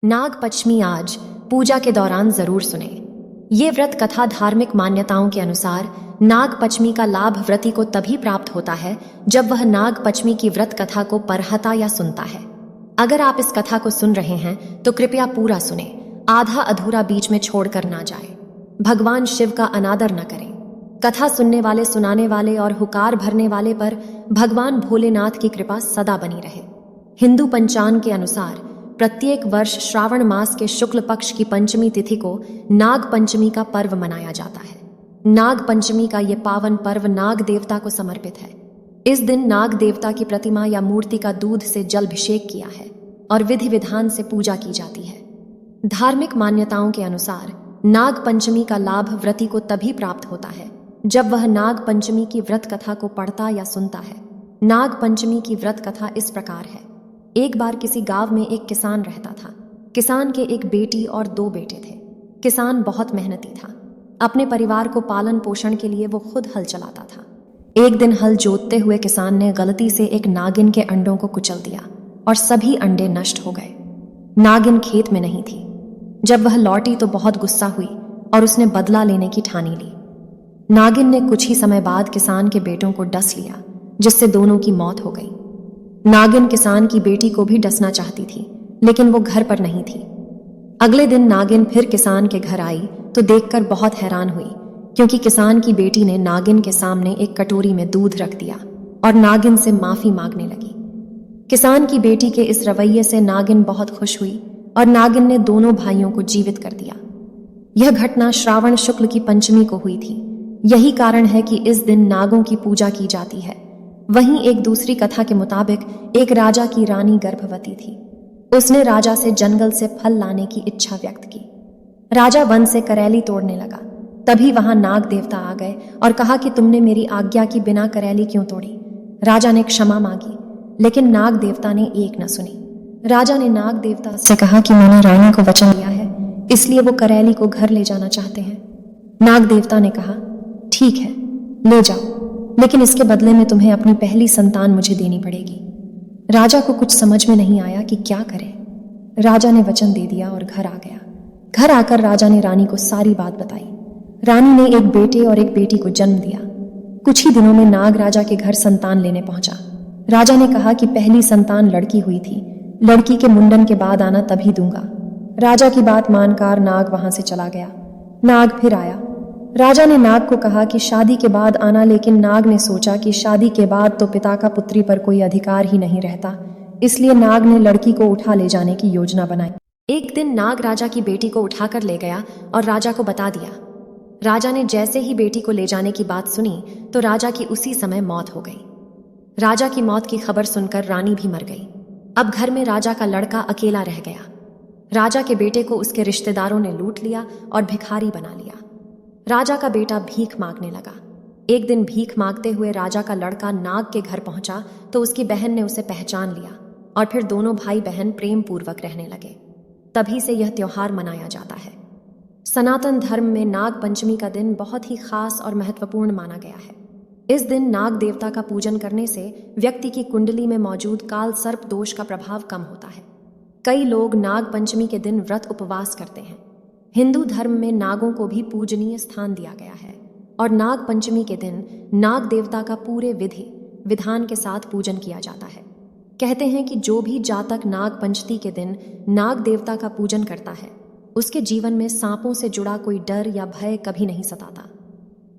नाग पंचमी आज पूजा के दौरान जरूर सुने। ये व्रत कथा धार्मिक मान्यताओं के अनुसार नाग पंचमी का लाभ व्रती को तभी प्राप्त होता है जब वह नाग पंचमी की व्रत कथा को पढ़ता या सुनता है। अगर आप इस कथा को सुन रहे हैं तो कृपया पूरा सुने, आधा अधूरा बीच में छोड़कर ना जाए। भगवान शिव का अनादर न करें। कथा सुनने वाले, सुनाने वाले और हुकार भरने वाले पर भगवान भोलेनाथ की कृपा सदा बनी रहे। हिंदू पंचांग के अनुसार प्रत्येक वर्ष श्रावण मास के शुक्ल पक्ष की पंचमी तिथि को नाग पंचमी का पर्व मनाया जाता है। नाग पंचमी का ये पावन पर्व नाग देवता को समर्पित है। इस दिन नाग देवता की प्रतिमा या मूर्ति का दूध से जलाभिषेक किया है और विधि विधान से पूजा की जाती है। धार्मिक मान्यताओं के अनुसार नाग पंचमी का लाभ व्रती को तभी प्राप्त होता है जब वह नाग पंचमी की व्रत कथा को पढ़ता या सुनता है। नाग पंचमी की व्रत कथा इस प्रकार है। एक बार किसी गांव में एक किसान रहता था। किसान के एक बेटी और 2 बेटे थे। किसान बहुत मेहनती था। अपने परिवार को पालन पोषण के लिए वो खुद हल चलाता था। एक दिन हल जोतते हुए किसान ने गलती से एक नागिन के अंडों को कुचल दिया और सभी अंडे नष्ट हो गए। नागिन खेत में नहीं थी। जब वह लौटी तो बहुत गुस्सा हुई और उसने बदला लेने की ठानी ली। नागिन ने कुछ ही समय बाद किसान के बेटों को डस लिया, जिससे दोनों की मौत हो गई। नागिन किसान की बेटी को भी डसना चाहती थी, लेकिन वो घर पर नहीं थी। अगले दिन नागिन फिर किसान के घर आई तो देखकर बहुत हैरान हुई, क्योंकि किसान की बेटी ने नागिन के सामने एक कटोरी में दूध रख दिया और नागिन से माफी मांगने लगी। किसान की बेटी के इस रवैये से नागिन बहुत खुश हुई और नागिन ने दोनों भाइयों को जीवित कर दिया। यह घटना श्रावण शुक्ल की पंचमी को हुई थी। यही कारण है कि इस दिन नागों की पूजा की जाती है। वहीं एक दूसरी कथा के मुताबिक एक राजा की रानी गर्भवती थी। उसने राजा से जंगल से फल लाने की इच्छा व्यक्त की। राजा वन से करैली तोड़ने लगा। तभी वहां नाग देवता आ गए और कहा कि तुमने मेरी आज्ञा की बिना करैली क्यों तोड़ी। राजा ने क्षमा मांगी, लेकिन नाग देवता ने एक न सुनी। राजा ने नाग देवता से कहा कि मैंने रानी को वचन दिया है, इसलिए वो करैली को घर ले जाना चाहते हैं। नाग देवता ने कहा, ठीक है, ले जाओ, लेकिन इसके बदले में तुम्हें अपनी पहली संतान मुझे देनी पड़ेगी। राजा को कुछ समझ में नहीं आया कि क्या करे। राजा ने वचन दे दिया और घर आ गया। घर आकर राजा ने रानी को सारी बात बताई। रानी ने एक बेटे और एक बेटी को जन्म दिया। कुछ ही दिनों में नाग राजा के घर संतान लेने पहुंचा। राजा ने कहा कि पहली संतान लड़की हुई थी, लड़की के मुंडन के बाद आना तभी दूंगा। राजा की बात मानकर नाग वहां से चला गया। नाग फिर आया। राजा ने नाग को कहा कि शादी के बाद आना, लेकिन नाग ने सोचा कि शादी के बाद तो पिता का पुत्री पर कोई अधिकार ही नहीं रहता, इसलिए नाग ने लड़की को उठा ले जाने की योजना बनाई। एक दिन नाग राजा की बेटी को उठाकर ले गया और राजा को बता दिया। राजा ने जैसे ही बेटी को ले जाने की बात सुनी तो राजा की उसी समय मौत हो गई। राजा की मौत की खबर सुनकर रानी भी मर गई। अब घर में राजा का लड़का अकेला रह गया। राजा के बेटे को उसके रिश्तेदारों ने लूट लिया और भिखारी बना लिया। राजा का बेटा भीख मांगने लगा। एक दिन भीख मांगते हुए राजा का लड़का नाग के घर पहुंचा तो उसकी बहन ने उसे पहचान लिया और फिर दोनों भाई बहन प्रेम पूर्वक रहने लगे। तभी से यह त्योहार मनाया जाता है। सनातन धर्म में नाग पंचमी का दिन बहुत ही खास और महत्वपूर्ण माना गया है। इस दिन नाग देवता का पूजन करने से व्यक्ति की कुंडली में मौजूद काल सर्प दोष का प्रभाव कम होता है। कई लोग नाग पंचमी के दिन व्रत उपवास करते हैं। हिंदू धर्म में नागों को भी पूजनीय स्थान दिया गया है और नाग पंचमी के दिन नाग देवता का पूरे विधि विधान के साथ पूजन किया जाता है। कहते हैं कि जो भी जातक नाग पंचमी के दिन नाग देवता का पूजन करता है, उसके जीवन में सांपों से जुड़ा कोई डर या भय कभी नहीं सताता।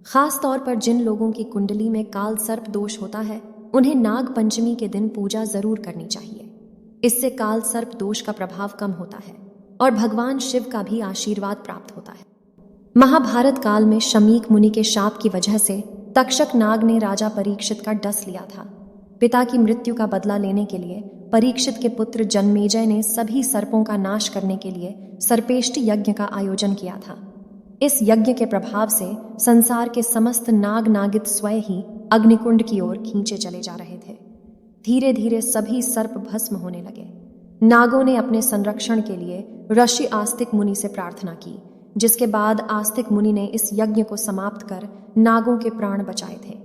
खास तौर पर जिन लोगों की कुंडली में काल सर्प दोष होता है, उन्हें नाग पंचमी के दिन पूजा जरूर करनी चाहिए। इससे काल सर्प दोष का प्रभाव कम होता है और भगवान शिव का भी आशीर्वाद प्राप्त होता है। महाभारत काल में शमीक मुनि के शाप की वजह से तक्षक नाग ने राजा परीक्षित का डस लिया था। पिता की मृत्यु का बदला लेने के लिए परीक्षित के पुत्र जन्मेजय ने सभी सर्पों का नाश करने के लिए सर्पेष्टि यज्ञ का आयोजन किया था। इस यज्ञ के प्रभाव से संसार के समस्त नाग नागित स्वयं ही अग्निकुंड की ओर खींचे चले जा रहे थे। धीरे धीरे सभी सर्प भस्म होने लगे। नागों ने अपने संरक्षण के लिए ऋषि आस्तिक मुनि से प्रार्थना की, जिसके बाद आस्तिक मुनि ने इस यज्ञ को समाप्त कर नागों के प्राण बचाए थे।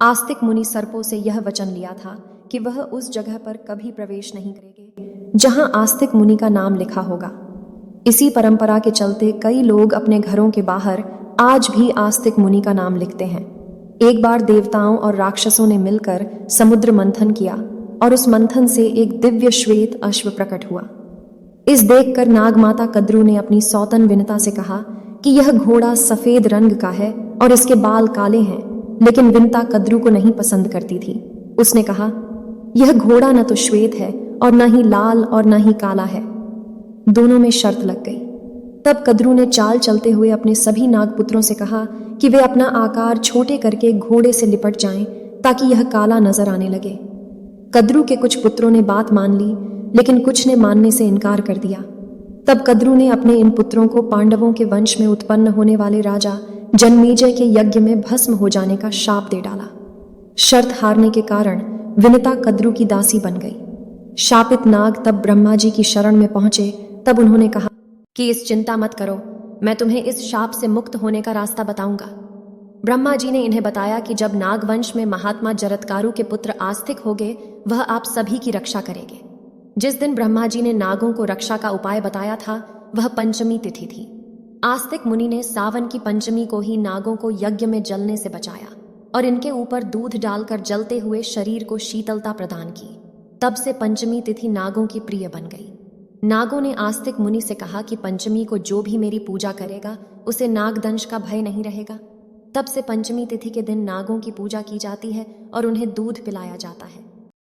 आस्तिक मुनि सर्पों से यह वचन लिया था कि वह उस जगह पर कभी प्रवेश नहीं करेंगे जहां आस्तिक मुनि का नाम लिखा होगा। इसी परंपरा के चलते कई लोग अपने घरों के बाहर आज भी आस्तिक मुनि का नाम लिखते हैं। एक बार देवताओं और राक्षसों ने मिलकर समुद्र मंथन किया और उस मंथन से एक दिव्य श्वेत अश्व प्रकट हुआ। इस देखकर नाग माता कद्रू ने अपनी सौतन विनता से कहा कि यह घोड़ा सफेद रंग का है और इसके बाल काले हैं, लेकिन विनता कद्रू को नहीं पसंद करती थी। उसने कहा, यह घोड़ा न तो श्वेत है और न ही लाल और न ही काला है। दोनों में शर्त लग गई। तब कद्रू ने चाल चलते हुए अपने सभी नागपुत्रों से कहा कि वे अपना आकार छोटे करके घोड़े से लिपट जाएं ताकि यह काला नजर आने लगे। कद्रू के कुछ पुत्रों ने बात मान ली, लेकिन कुछ ने मानने से इनकार कर दिया। तब कद्रू ने अपने इन पुत्रों को पांडवों के वंश में उत्पन्न होने वाले राजा जन्मेजय के यज्ञ में भस्म हो जाने का शाप दे डाला। शर्त हारने के कारण विनिता कद्रू की दासी बन गई। शापित नाग तब ब्रह्मा जी की शरण में पहुंचे। तब उन्होंने कहा कि इस चिंता मत करो, मैं तुम्हें इस शाप से मुक्त होने का रास्ता बताऊंगा। ब्रह्मा जी ने इन्हें बताया कि जब नागवंश में महात्मा जरत्कारु के पुत्र आस्तिक होंगे, वह आप सभी की रक्षा करेंगे। जिस दिन ब्रह्मा जी ने नागों को रक्षा का उपाय बताया था, वह पंचमी तिथि थी। आस्तिक मुनि ने सावन की पंचमी को ही नागों को यज्ञ में जलने से बचाया और इनके ऊपर दूध डालकर जलते हुए शरीर को शीतलता प्रदान की। तब से पंचमी तिथि नागों की प्रिय बन गई। नागों ने आस्तिक मुनि से कहा कि पंचमी को जो भी मेरी पूजा करेगा उसे नागदंश का भय नहीं रहेगा। तब से पंचमी तिथि के दिन नागों की पूजा की जाती है और उन्हें दूध पिलाया जाता है।